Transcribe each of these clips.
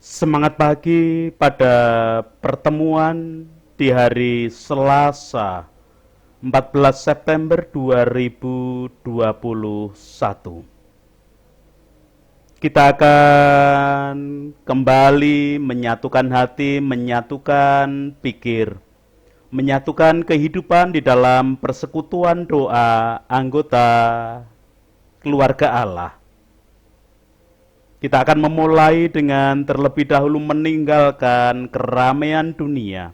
Semangat pagi pada pertemuan di hari Selasa 14 September 2021. Kita akan kembali menyatukan hati, menyatukan pikir, menyatukan kehidupan di dalam persekutuan doa anggota keluarga Allah. Kita akan memulai dengan terlebih dahulu meninggalkan keramaian dunia,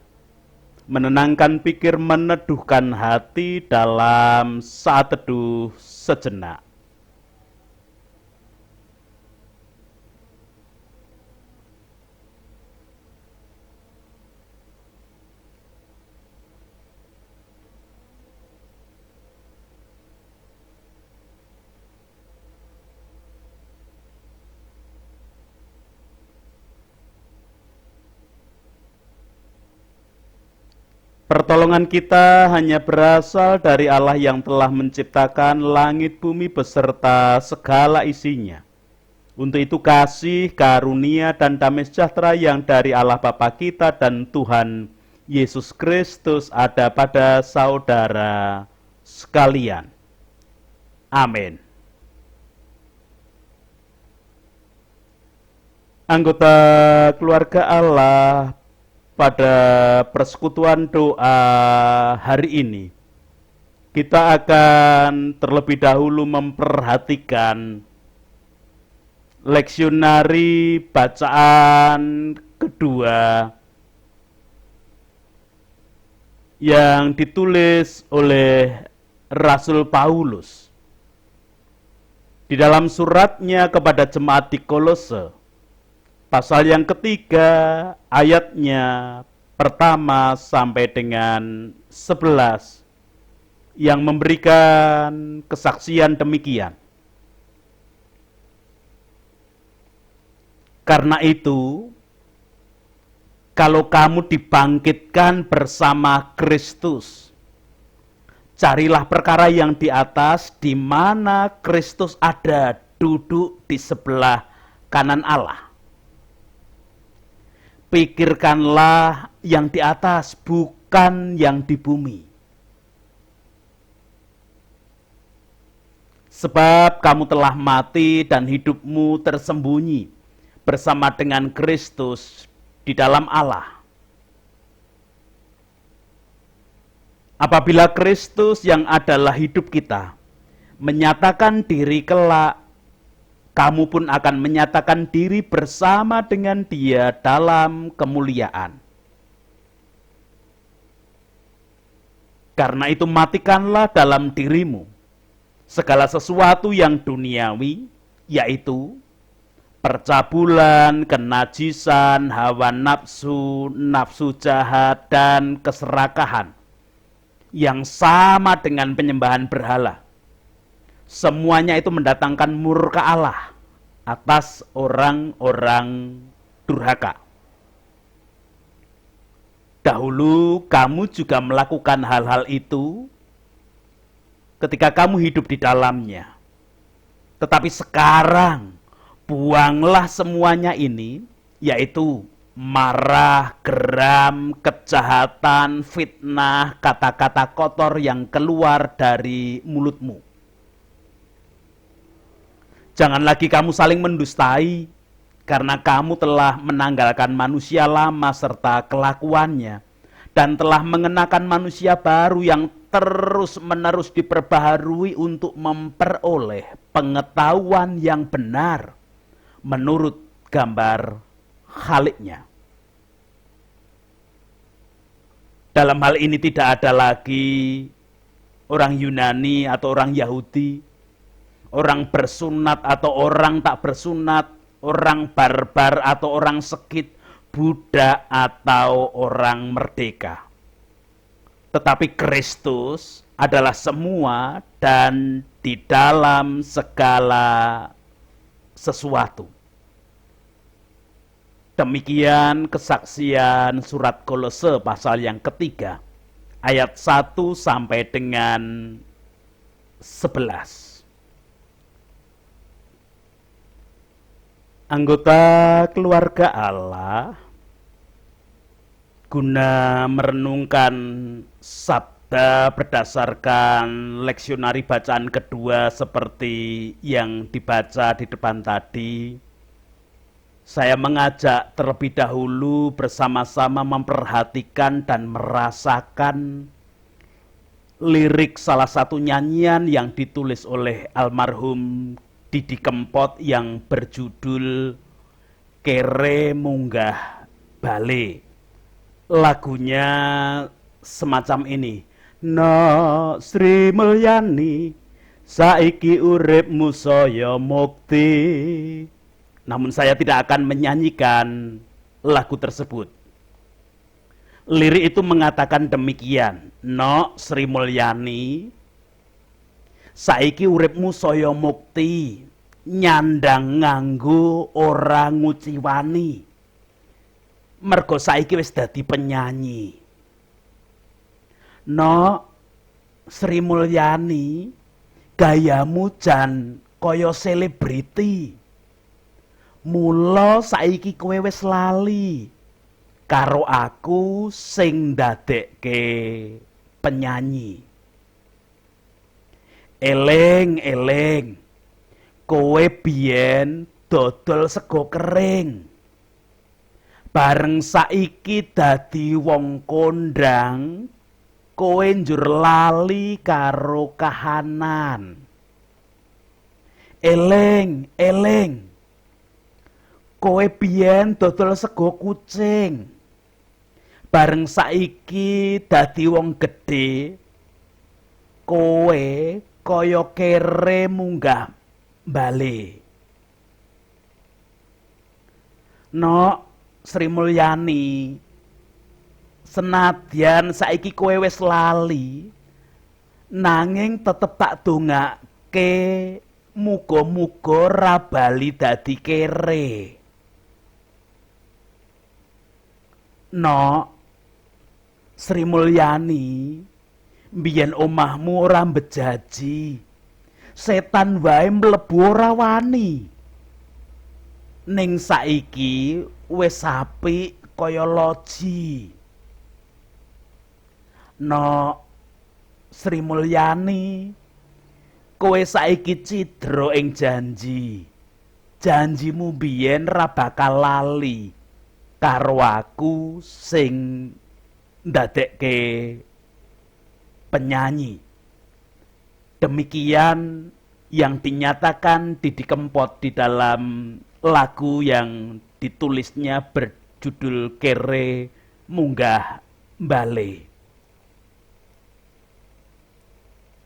menenangkan pikir, meneduhkan hati dalam saat teduh sejenak. Pertolongan kita hanya berasal dari Allah yang telah menciptakan langit bumi beserta segala isinya. Untuk itu kasih, karunia, dan damai sejahtera yang dari Allah Bapa kita dan Tuhan Yesus Kristus ada pada saudara sekalian. Amin. Anggota keluarga Allah, pada persekutuan doa hari ini, kita akan terlebih dahulu memperhatikan leksionari bacaan kedua yang ditulis oleh Rasul Paulus di dalam suratnya kepada jemaat di Kolose, pasal yang ketiga, ayatnya pertama sampai dengan 11, yang memberikan kesaksian demikian. Karena itu, kalau kamu dibangkitkan bersama Kristus, carilah perkara yang di atas, di mana Kristus ada, duduk di sebelah kanan Allah. Pikirkanlah yang di atas, bukan yang di bumi. Sebab kamu telah mati dan hidupmu tersembunyi bersama dengan Kristus di dalam Allah. Apabila Kristus yang adalah hidup kita menyatakan diri kelak, kamu pun akan menyatakan diri bersama dengan Dia dalam kemuliaan. Karena itu matikanlah dalam dirimu segala sesuatu yang duniawi, yaitu percabulan, kenajisan, hawa nafsu, nafsu jahat, dan keserakahan, yang sama dengan penyembahan berhala. Semuanya itu mendatangkan murka Allah atas orang-orang durhaka. Dahulu kamu juga melakukan hal-hal itu ketika kamu hidup di dalamnya. Tetapi sekarang buanglah semuanya ini, yaitu marah, geram, kejahatan, fitnah, kata-kata kotor yang keluar dari mulutmu. Jangan lagi kamu saling mendustai, karena kamu telah menanggalkan manusia lama serta kelakuannya, dan telah mengenakan manusia baru yang terus-menerus diperbaharui untuk memperoleh pengetahuan yang benar menurut gambar Khaliknya. Dalam hal ini tidak ada lagi orang Yunani atau orang Yahudi, orang bersunat atau orang tak bersunat, orang barbar atau orang sekit, budak atau orang merdeka. Tetapi Kristus adalah semua dan di dalam segala sesuatu. Demikian kesaksian surat Kolose pasal yang ketiga, ayat 1 sampai dengan 11. Anggota keluarga Allah, guna merenungkan sabda berdasarkan leksionari bacaan kedua seperti yang dibaca di depan tadi, saya mengajak terlebih dahulu bersama-sama memperhatikan dan merasakan lirik salah satu nyanyian yang ditulis oleh almarhum Didi Kempot yang berjudul Kere Munggah Bale. Lagunya semacam ini. No Sri Mulyani, saiki uripmu saya mukti. Namun saya tidak akan menyanyikan lagu tersebut. Lirik itu mengatakan demikian. No Sri Mulyani, saiki uripmu saya mukti, nyandang nganggo ora nguciwani. Mergo saiki wis dadi penyanyi. No Sri Mulyani, gayamu jan kaya selebriti. Mula saiki kowe wis lali karo aku sing ndadekke penyanyi. Eleng-eleng, kowe biyen dodol sego kering. Bareng saiki dadi wong kondang, kowe njur lali karo kahanan. Eleng-eleng, kowe biyen dodol sego kucing. Bareng saiki dadi wong gedhe, kowe kaya kere munggah bale. No Sri Mulyani, senadyan saiki kowe wis lali, nanging tetep tak dongake muga-muga ra bali dadi kere. No Sri Mulyani, mbiyen omahmu ora mbejaji, setan wae mlebu ora wani. Ning saiki wis apik kaya loji. No Sri Mulyani, kowe saiki cidra ing janji. Janjimu biyen ra bakal lali karo aku sing ndadekke penyanyi. Demikian yang dinyatakan Didi Kempot di dalam lagu yang ditulisnya berjudul Kere Munggah Bale.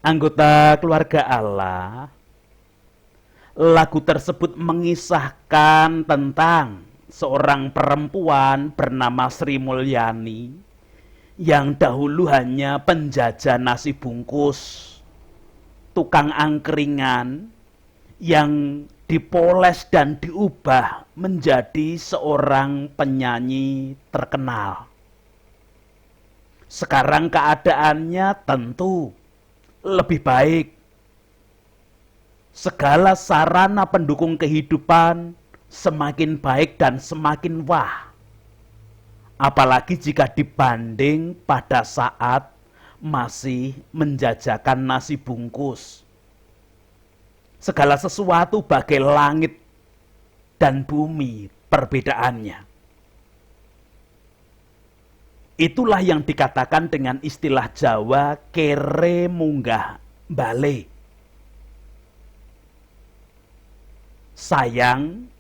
Anggota keluarga Allah, lagu tersebut mengisahkan tentang seorang perempuan bernama Sri Mulyani yang dahulu hanya penjajah nasi bungkus, tukang angkringan yang dipoles dan diubah menjadi seorang penyanyi terkenal. Sekarang keadaannya tentu lebih baik. Segala sarana pendukung kehidupan semakin baik dan semakin wah. Apalagi jika dibanding pada saat masih menjajakan nasi bungkus. Segala sesuatu bagai langit dan bumi perbedaannya. Itulah yang dikatakan dengan istilah Jawa kere munggah bale. Sayang,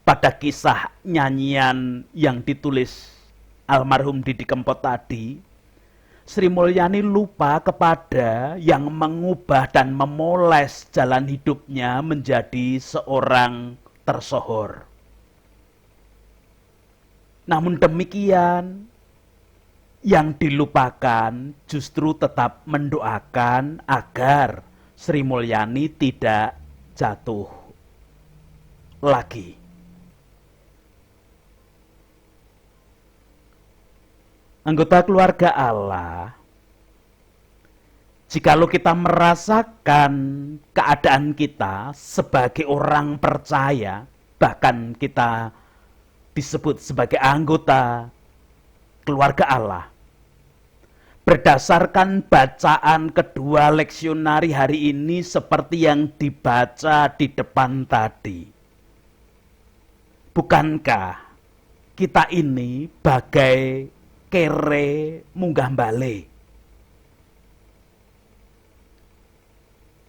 pada kisah nyanyian yang ditulis almarhum Didi Kempot tadi, Sri Mulyani lupa kepada yang mengubah dan memoles jalan hidupnya menjadi seorang tersohor. Namun demikian, yang dilupakan justru tetap mendoakan agar Sri Mulyani tidak jatuh lagi. Anggota keluarga Allah, jikalau kita merasakan keadaan kita sebagai orang percaya bahkan kita disebut sebagai anggota keluarga Allah. Berdasarkan bacaan kedua leksionari hari ini seperti yang dibaca di depan tadi. Bukankah kita ini bagai kere munggah bale?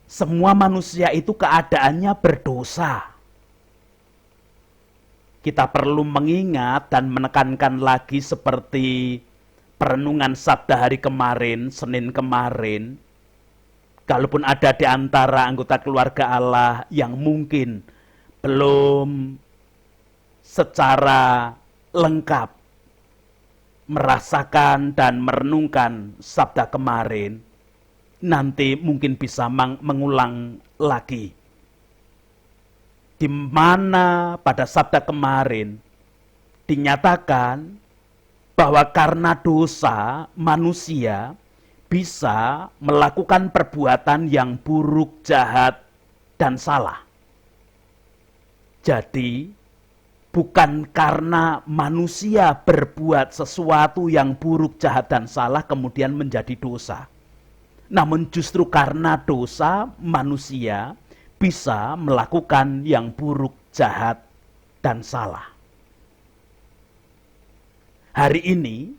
Semua manusia itu keadaannya berdosa. Kita perlu mengingat dan menekankan lagi seperti perenungan sabda hari kemarin, Senin kemarin. Kalaupun ada di antara anggota keluarga Allah yang mungkin belum secara lengkap merasakan dan merenungkan sabda kemarin, nanti mungkin bisa mengulang lagi. Di mana pada sabda kemarin dinyatakan bahwa karena dosa manusia bisa melakukan perbuatan yang buruk, jahat, dan salah. Jadi, bukan karena manusia berbuat sesuatu yang buruk, jahat, dan salah kemudian menjadi dosa. Namun justru karena dosa manusia bisa melakukan yang buruk, jahat, dan salah. Hari ini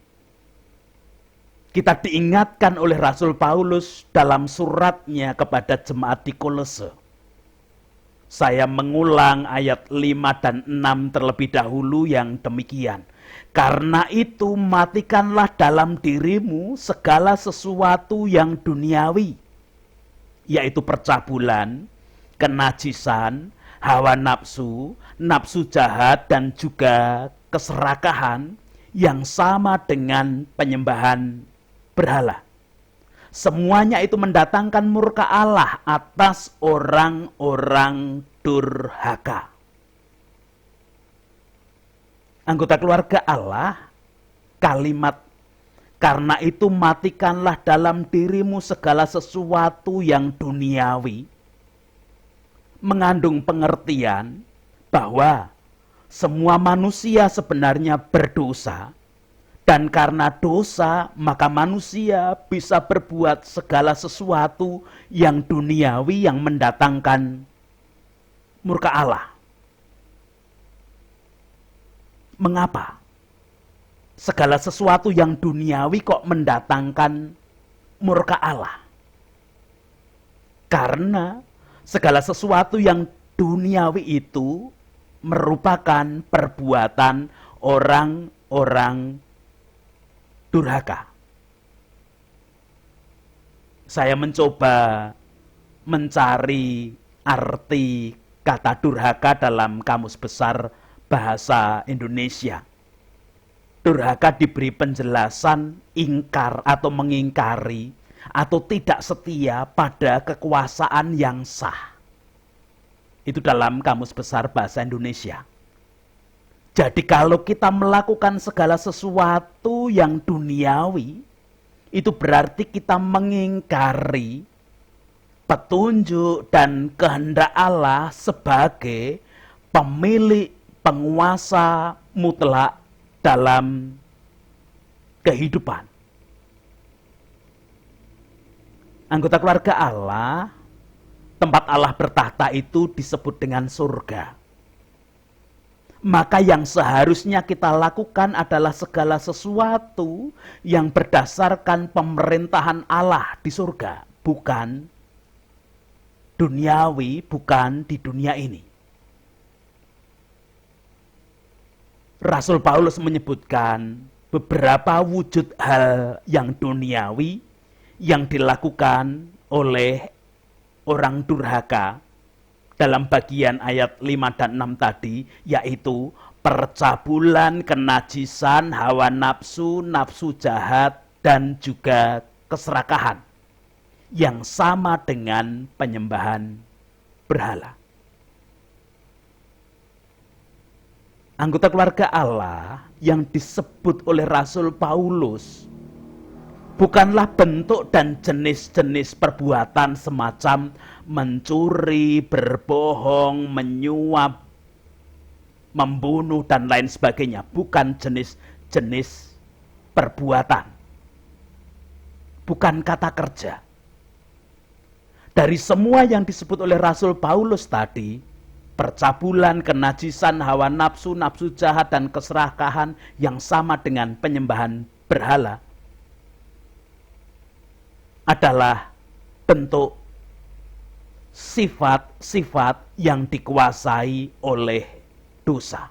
kita diingatkan oleh Rasul Paulus dalam suratnya kepada jemaat di Kolose. Saya mengulang ayat 5 dan 6 terlebih dahulu yang demikian. Karena itu matikanlah dalam dirimu segala sesuatu yang duniawi, yaitu percabulan, kenajisan, hawa nafsu, nafsu jahat, dan juga keserakahan, yang sama dengan penyembahan berhala. Semuanya itu mendatangkan murka Allah atas orang-orang durhaka. Anggota keluarga Allah, kalimat karena itu matikanlah dalam dirimu segala sesuatu yang duniawi mengandung pengertian bahwa semua manusia sebenarnya berdosa, dan karena dosa maka manusia bisa berbuat segala sesuatu yang duniawi yang mendatangkan murka Allah. Mengapa? Segala sesuatu yang duniawi kok mendatangkan murka Allah? Karena segala sesuatu yang duniawi itu merupakan perbuatan orang-orang durhaka. Saya mencoba mencari arti kata durhaka dalam Kamus Besar Bahasa Indonesia. Durhaka diberi penjelasan ingkar atau mengingkari atau tidak setia pada kekuasaan yang sah. Itu dalam Kamus Besar Bahasa Indonesia. Jadi kalau kita melakukan segala sesuatu yang duniawi, itu berarti kita mengingkari petunjuk dan kehendak Allah sebagai pemilik, penguasa mutlak dalam kehidupan. Anggota keluarga Allah, tempat Allah bertahta itu disebut dengan surga. Maka yang seharusnya kita lakukan adalah segala sesuatu yang berdasarkan pemerintahan Allah di surga, bukan duniawi, bukan di dunia ini. Rasul Paulus menyebutkan beberapa wujud hal yang duniawi yang dilakukan oleh orang durhaka dalam bagian ayat 5 dan 6 tadi, yaitu percabulan, kenajisan, hawa nafsu, nafsu jahat, dan juga keserakahan yang sama dengan penyembahan berhala. Anggota keluarga Allah yang disebut oleh Rasul Paulus bukanlah bentuk dan jenis-jenis perbuatan semacam mencuri, berbohong, menyuap, membunuh, dan lain sebagainya. Bukan jenis-jenis perbuatan. Bukan kata kerja. Dari semua yang disebut oleh Rasul Paulus tadi, percabulan, kenajisan, hawa nafsu, nafsu jahat, dan keserakahan yang sama dengan penyembahan berhala adalah bentuk sifat-sifat yang dikuasai oleh dosa.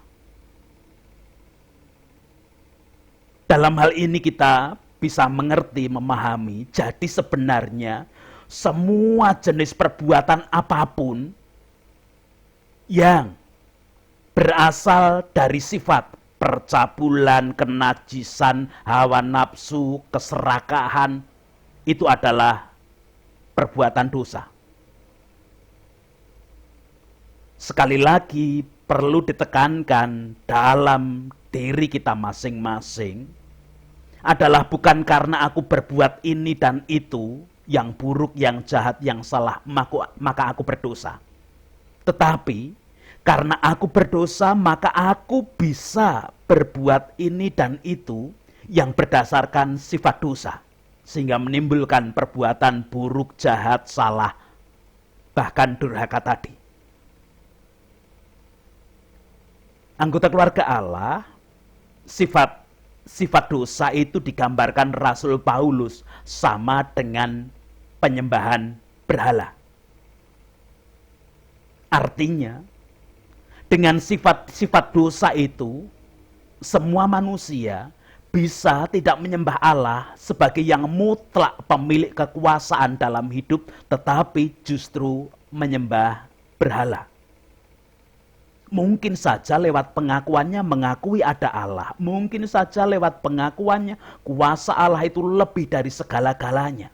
Dalam hal ini kita bisa mengerti, memahami, jadi sebenarnya semua jenis perbuatan apapun yang berasal dari sifat percabulan, kenajisan, hawa nafsu, keserakahan, itu adalah perbuatan dosa. Sekali lagi perlu ditekankan dalam diri kita masing-masing adalah bukan karena aku berbuat ini dan itu, yang buruk, yang jahat, yang salah, maka aku berdosa. Tetapi karena aku berdosa, maka aku bisa berbuat ini dan itu yang berdasarkan sifat dosa, sehingga menimbulkan perbuatan buruk, jahat, salah, bahkan durhaka tadi. Anggota keluarga Allah, sifat dosa itu digambarkan Rasul Paulus sama dengan penyembahan berhala. Artinya, dengan sifat-sifat dosa itu, semua manusia bisa tidak menyembah Allah sebagai yang mutlak pemilik kekuasaan dalam hidup, tetapi justru menyembah berhala. Mungkin saja lewat pengakuannya mengakui ada Allah. Mungkin saja lewat pengakuannya kuasa Allah itu lebih dari segala-galanya.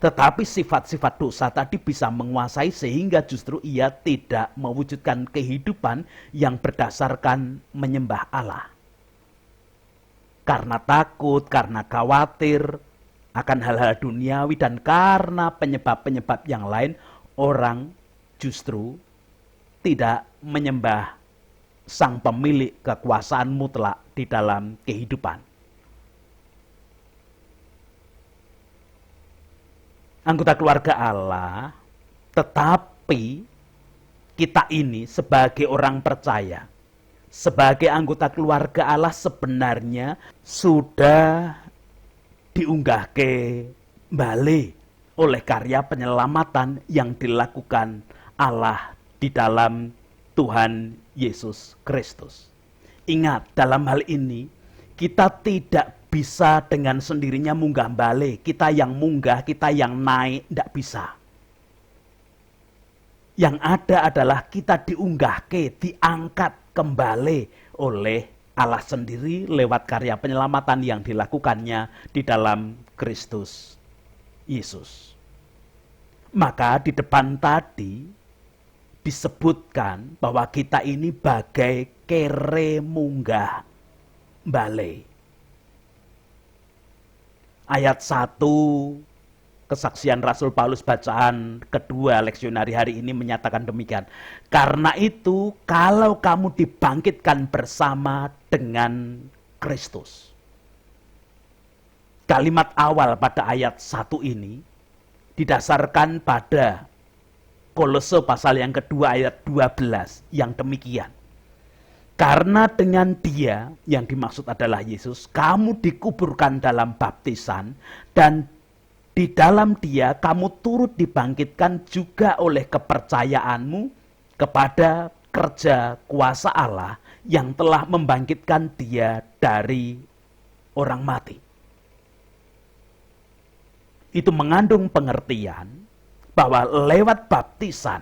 Tetapi sifat-sifat dosa tadi bisa menguasai sehingga justru ia tidak mewujudkan kehidupan yang berdasarkan menyembah Allah. Karena takut, karena khawatir akan hal-hal duniawi, dan karena penyebab-penyebab yang lain, orang justru tidak menyembah sang pemilik kekuasaan mutlak di dalam kehidupan. Anggota keluarga Allah, tetapi kita ini sebagai orang percaya, sebagai anggota keluarga Allah sebenarnya sudah diunggah ke balik oleh karya penyelamatan yang dilakukan Allah di dalam Tuhan Yesus Kristus. Ingat, dalam hal ini kita tidak bisa dengan sendirinya munggah balik. Kita yang munggah, kita yang naik, tidak bisa. Yang ada adalah kita diunggah diangkat kembali oleh Allah sendiri lewat karya penyelamatan yang dilakukannya di dalam Kristus Yesus. Maka di depan tadi disebutkan bahwa kita ini bagai kere munggah bale. Ayat 1 kesaksian Rasul Paulus bacaan kedua leksionari hari ini menyatakan demikian. Karena itu kalau kamu dibangkitkan bersama dengan Kristus. Kalimat awal pada ayat 1 ini didasarkan pada Kolose pasal yang kedua ayat 12 yang demikian. Karena dengan Dia, yang dimaksud adalah Yesus, kamu dikuburkan dalam baptisan, dan di dalam Dia kamu turut dibangkitkan juga oleh kepercayaanmu kepada kerja kuasa Allah yang telah membangkitkan Dia dari orang mati. Itu mengandung pengertian bahwa lewat baptisan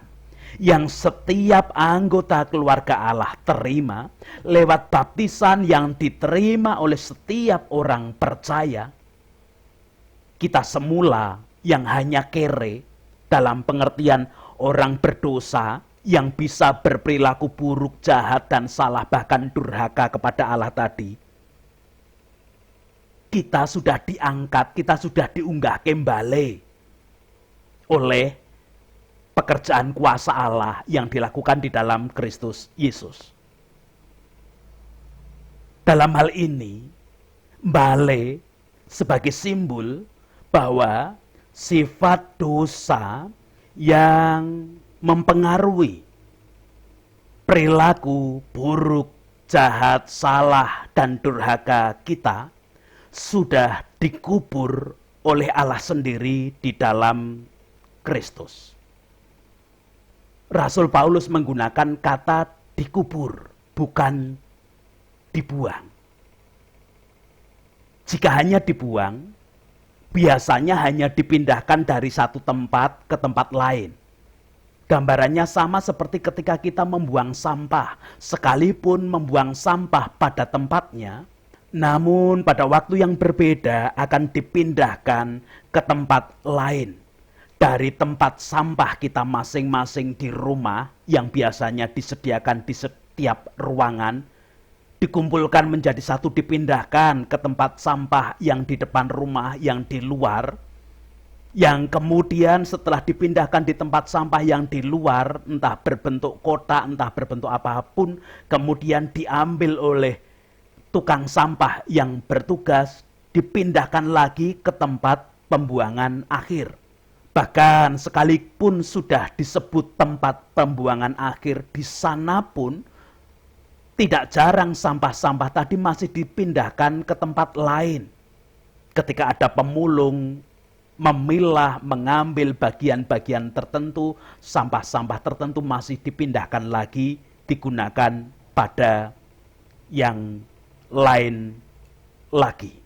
yang setiap anggota keluarga Allah terima, lewat baptisan yang diterima oleh setiap orang percaya, kita semula yang hanya kere dalam pengertian orang berdosa yang bisa berperilaku buruk, jahat, dan salah, bahkan durhaka kepada Allah tadi, kita sudah diangkat, kita sudah diunggah kembali oleh pekerjaan kuasa Allah yang dilakukan di dalam Kristus Yesus. Dalam hal ini, bale sebagai simbol bahwa sifat dosa yang mempengaruhi perilaku buruk, jahat, salah, dan durhaka kita sudah dikubur oleh Allah sendiri di dalam Kristus. Rasul Paulus menggunakan kata dikubur, bukan dibuang. Jika hanya dibuang, biasanya hanya dipindahkan dari satu tempat ke tempat lain. Gambarannya sama seperti ketika kita membuang sampah. Sekalipun membuang sampah pada tempatnya, namun pada waktu yang berbeda akan dipindahkan ke tempat lain. Dari tempat sampah kita masing-masing di rumah yang biasanya disediakan di setiap ruangan, dikumpulkan menjadi satu, dipindahkan ke tempat sampah yang di depan rumah, yang di luar, yang kemudian setelah dipindahkan di tempat sampah yang di luar, entah berbentuk kotak, entah berbentuk apapun, kemudian diambil oleh tukang sampah yang bertugas, dipindahkan lagi ke tempat pembuangan akhir. Bahkan sekalipun sudah disebut tempat pembuangan akhir, di sana pun tidak jarang sampah-sampah tadi masih dipindahkan ke tempat lain. Ketika ada pemulung memilah, mengambil bagian-bagian tertentu, sampah-sampah tertentu masih dipindahkan lagi, digunakan pada yang lain lagi.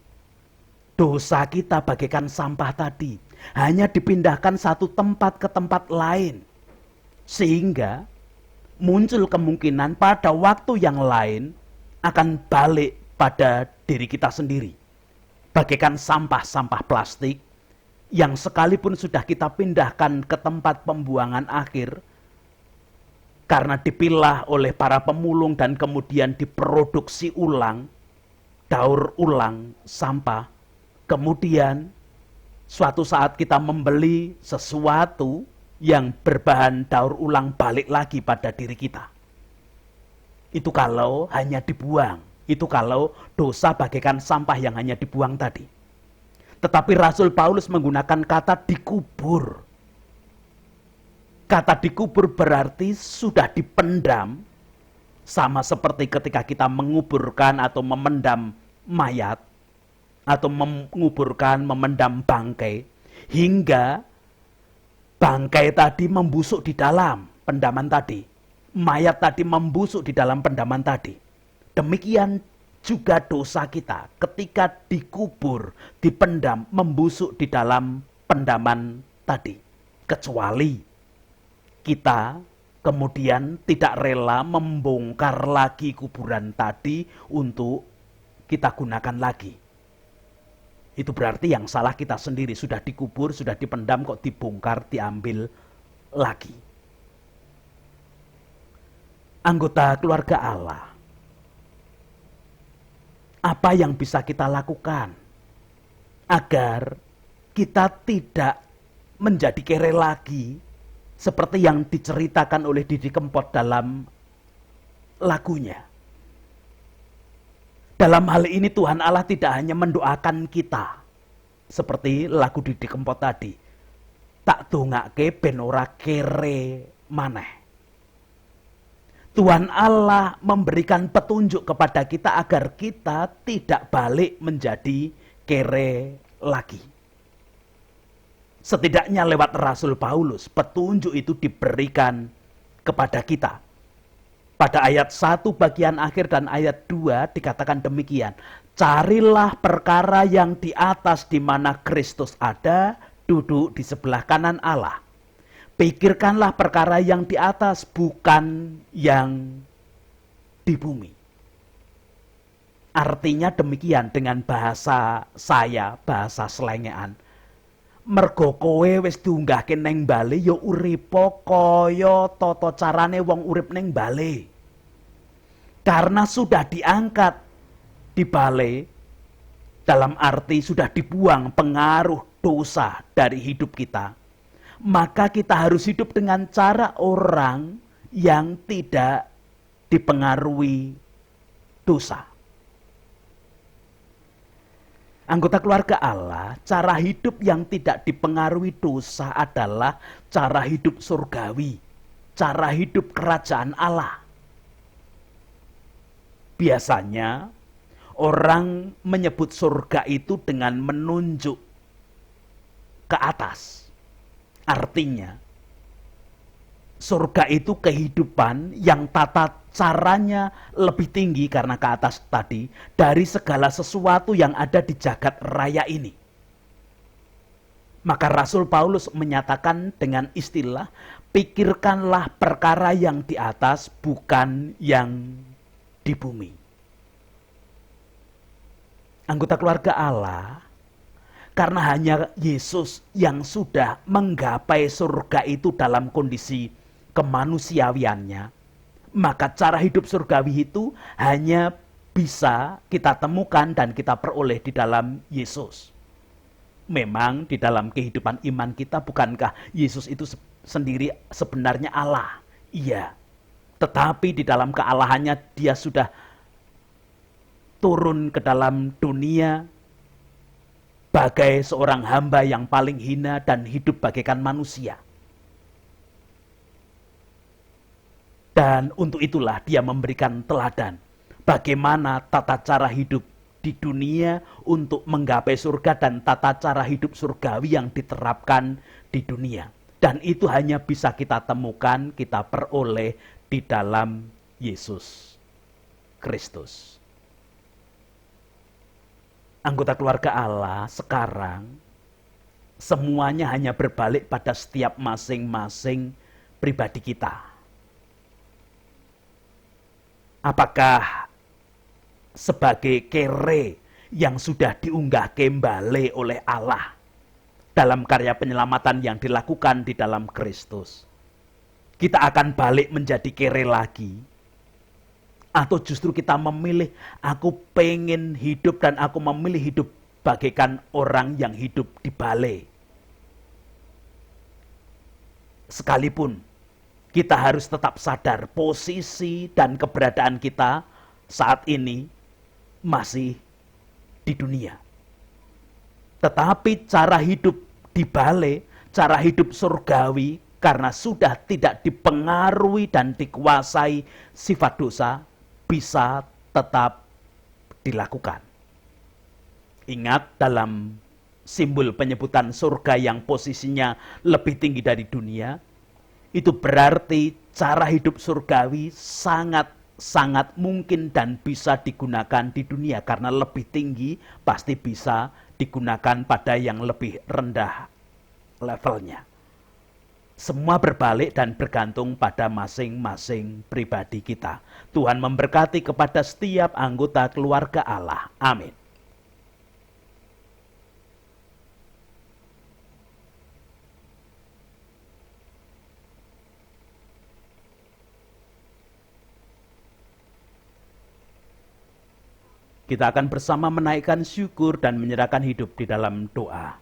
Dosa kita bagaikan sampah tadi, hanya dipindahkan satu tempat ke tempat lain. Sehingga muncul kemungkinan pada waktu yang lain akan balik pada diri kita sendiri. Bagaikan sampah-sampah plastik yang sekalipun sudah kita pindahkan ke tempat pembuangan akhir, karena dipilah oleh para pemulung dan kemudian diproduksi ulang, daur ulang sampah, kemudian suatu saat kita membeli sesuatu yang berbahan daur ulang balik lagi pada diri kita. Itu kalau hanya dibuang, itu kalau dosa bagaikan sampah yang hanya dibuang tadi. Tetapi Rasul Paulus menggunakan kata dikubur. Kata dikubur berarti sudah dipendam, sama seperti ketika kita menguburkan atau memendam mayat, atau menguburkan, memendam bangkai, hingga bangkai tadi membusuk di dalam pendaman tadi. Mayat tadi membusuk di dalam pendaman tadi. Demikian juga dosa kita ketika dikubur, dipendam, membusuk di dalam pendaman tadi. Kecuali kita kemudian tidak rela membongkar lagi kuburan tadi untuk kita gunakan lagi. Itu berarti yang salah kita sendiri. Sudah dikubur, sudah dipendam, kok dibongkar, diambil lagi. Anggota keluarga Allah, apa yang bisa kita lakukan agar kita tidak menjadi kere lagi seperti yang diceritakan oleh Didi Kempot dalam lagunya? Dalam hal ini Tuhan Allah tidak hanya mendoakan kita seperti lagu Didi Kempot tadi, tak dongake ben ora kere maneh. Tuhan Allah memberikan petunjuk kepada kita agar kita tidak balik menjadi kere lagi. Setidaknya lewat Rasul Paulus, petunjuk itu diberikan kepada kita. Pada ayat 1 bagian akhir dan ayat 2 dikatakan demikian. Carilah perkara yang di atas di mana Kristus ada, duduk di sebelah kanan Allah. Pikirkanlah perkara yang di atas, bukan yang di bumi. Artinya demikian dengan bahasa saya, bahasa selengean. Mergo kowe wis diunggahke neng bale ya uripa kaya tata carane wong urip neng bale. Karena sudah diangkat di bale, dalam arti sudah dibuang pengaruh dosa dari hidup kita, maka kita harus hidup dengan cara orang yang tidak dipengaruhi dosa. Anggota keluarga Allah, cara hidup yang tidak dipengaruhi dosa adalah cara hidup surgawi, cara hidup kerajaan Allah. Biasanya orang menyebut surga itu dengan menunjuk ke atas. Artinya, surga itu kehidupan yang tata caranya lebih tinggi karena ke atas tadi dari segala sesuatu yang ada di jagat raya ini. Maka Rasul Paulus menyatakan dengan istilah, pikirkanlah perkara yang di atas bukan yang di bumi. Anggota keluarga Allah, karena hanya Yesus yang sudah menggapai surga itu dalam kondisi kemanusiawiannya, maka cara hidup surgawi itu hanya bisa kita temukan dan kita peroleh di dalam Yesus. Memang di dalam kehidupan iman kita, bukankah Yesus itu sendiri sebenarnya Allah? Iya. Tetapi di dalam kealahannya dia sudah turun ke dalam dunia bagai seorang hamba yang paling hina dan hidup bagaikan manusia. Dan untuk itulah dia memberikan teladan bagaimana tata cara hidup di dunia untuk menggapai surga dan tata cara hidup surgawi yang diterapkan di dunia. Dan itu hanya bisa kita temukan, kita peroleh di dalam Yesus Kristus. Anggota keluarga Allah sekarang semuanya hanya berbalik pada setiap masing-masing pribadi kita. Apakah sebagai kere yang sudah diunggah kembali oleh Allah dalam karya penyelamatan yang dilakukan di dalam Kristus, kita akan balik menjadi kere lagi? Atau justru kita memilih, aku pengen hidup dan aku memilih hidup bagaikan orang yang hidup di balai? Sekalipun kita harus tetap sadar posisi dan keberadaan kita saat ini masih di dunia. Tetapi cara hidup di balai, cara hidup surgawi, karena sudah tidak dipengaruhi dan dikuasai sifat dosa, bisa tetap dilakukan. Ingat dalam simbol penyebutan surga yang posisinya lebih tinggi dari dunia, itu berarti cara hidup surgawi sangat mungkin dan bisa digunakan di dunia. Karena lebih tinggi pasti bisa digunakan pada yang lebih rendah levelnya. Semua berbalik dan bergantung pada masing-masing pribadi kita. Tuhan memberkati kepada setiap anggota keluarga Allah. Amin. Kita akan bersama menaikkan syukur dan menyerahkan hidup di dalam doa.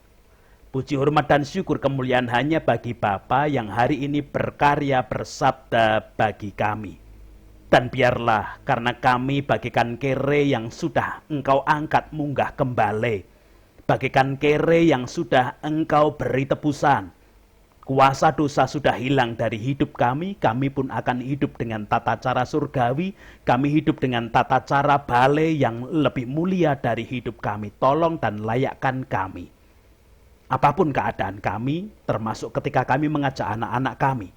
Puji, hormat, dan syukur kemuliaan hanya bagi Bapa yang hari ini berkarya bersabda bagi kami. Dan biarlah karena kami bagaikan kere yang sudah Engkau angkat munggah kembali, bagaikan kere yang sudah Engkau beri tebusan, kuasa dosa sudah hilang dari hidup kami pun akan hidup dengan tata cara surgawi, kami hidup dengan tata cara balai yang lebih mulia dari hidup kami. Tolong dan layakkan kami. Apapun keadaan kami, termasuk ketika kami mengajak anak-anak kami.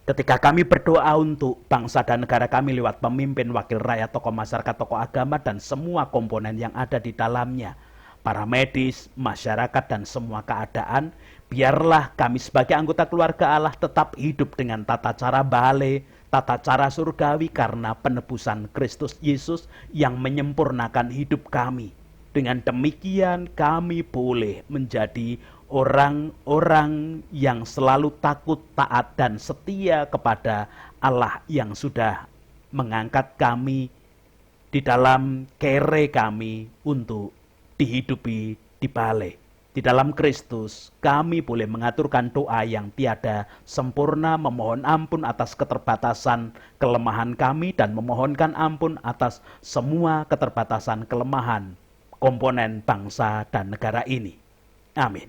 Ketika kami berdoa untuk bangsa dan negara kami lewat pemimpin, wakil rakyat, tokoh masyarakat, tokoh agama, dan semua komponen yang ada di dalamnya. Para medis, masyarakat, dan semua keadaan, biarlah kami sebagai anggota keluarga Allah tetap hidup dengan tata cara balai, tata cara surgawi karena penebusan Kristus Yesus yang menyempurnakan hidup kami. Dengan demikian kami boleh menjadi orang-orang yang selalu takut, taat, dan setia kepada Allah yang sudah mengangkat kami di dalam kere kami untuk dihidupi di balai. Di dalam Kristus, kami boleh mengaturkan doa yang tiada sempurna, memohon ampun atas keterbatasan kelemahan kami, dan memohonkan ampun atas semua keterbatasan kelemahan komponen bangsa dan negara ini. Amin.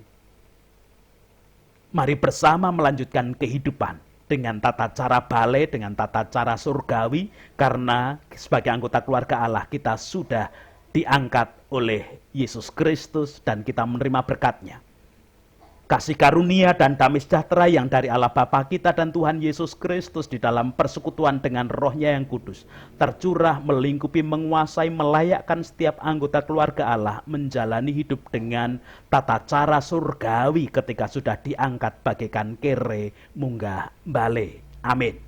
Mari bersama melanjutkan kehidupan dengan tata cara balai, dengan tata cara surgawi, karena sebagai anggota keluarga Allah kita sudah diangkat oleh Yesus Kristus dan kita menerima berkat-Nya. Kasih karunia dan damai sejahtera yang dari Allah Bapa kita dan Tuhan Yesus Kristus di dalam persekutuan dengan Roh-Nya yang kudus tercurah, melingkupi, menguasai, melayakkan setiap anggota keluarga Allah menjalani hidup dengan tata cara surgawi ketika sudah diangkat bagaikan kere munggah bale. Amin.